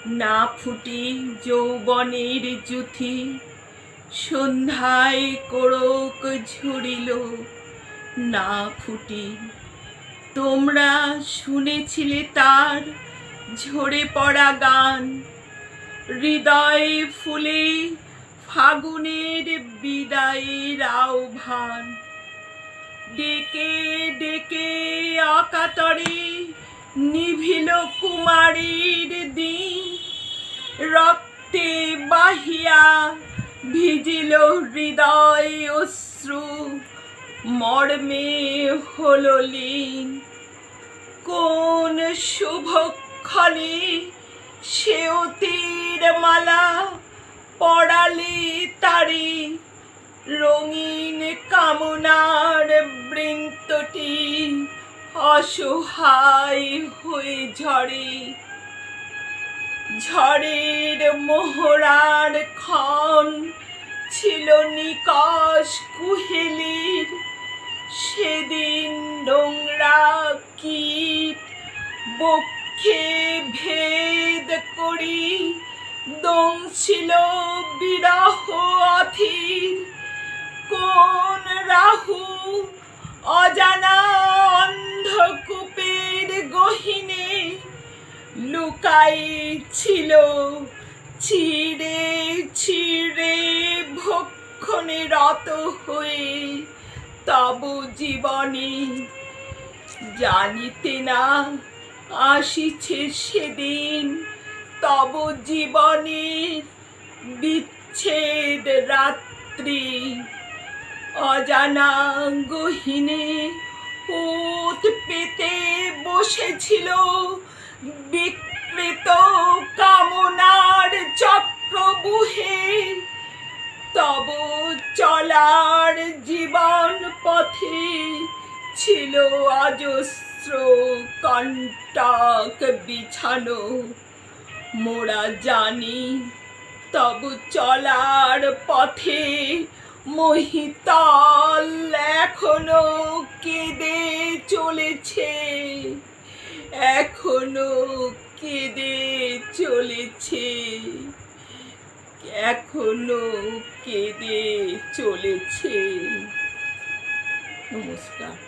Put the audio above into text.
না ফুটি যৌবনের জ্যোতি, সন্ধ্যায় কোড়ক ঝরিল না ফুটি। তোমরা শুনেছিলে তার ঝরে পড়া গান, হৃদয় ফুলে ফাগুনের বিদায়ের আহ্বান। ডেকে ডেকে অকাতরে নিভিল কুমারীর দিন, রক্তে বাহিয়া ভিজিল হৃদয় অশ্রু, মর্মে হলো লীন। কোন শুভক্ষণে সে অতির মালা পড়ালে তারে, রঙিন কামনার বৃন্তটি অসহায় হয়ে ঝরে। ঝড়ের মোহরার ক্ষণ ছিল নিকষ কুহেলির, সেদিন নোংরা কীট বক্ষে ভেদ করি দংশিল বিরহ অধীর। কোন রাহু অজানা অন্ধকূপের গহীনে লুকাইছিল চিরে চিরে ভক্ষণে রত হয়ে তব জীবনে। জানিতে না আসিছে সেদিন তব জীবনের বিচ্ছেদ রাত্রি। অজানা গহীনে ওত পেতে বসেছিল বিকৃত কামনার চক্রবুহে। তব চলার জীবন পথে ছিল অজস্র কণ্টক বিছানো। মোরা জানি তব চলার পথে মহিতল এখনো কেঁদে চলেছে, এখনো কেঁদে চলেছে, এখনো কেঁদে চলেছে। নমস্কার।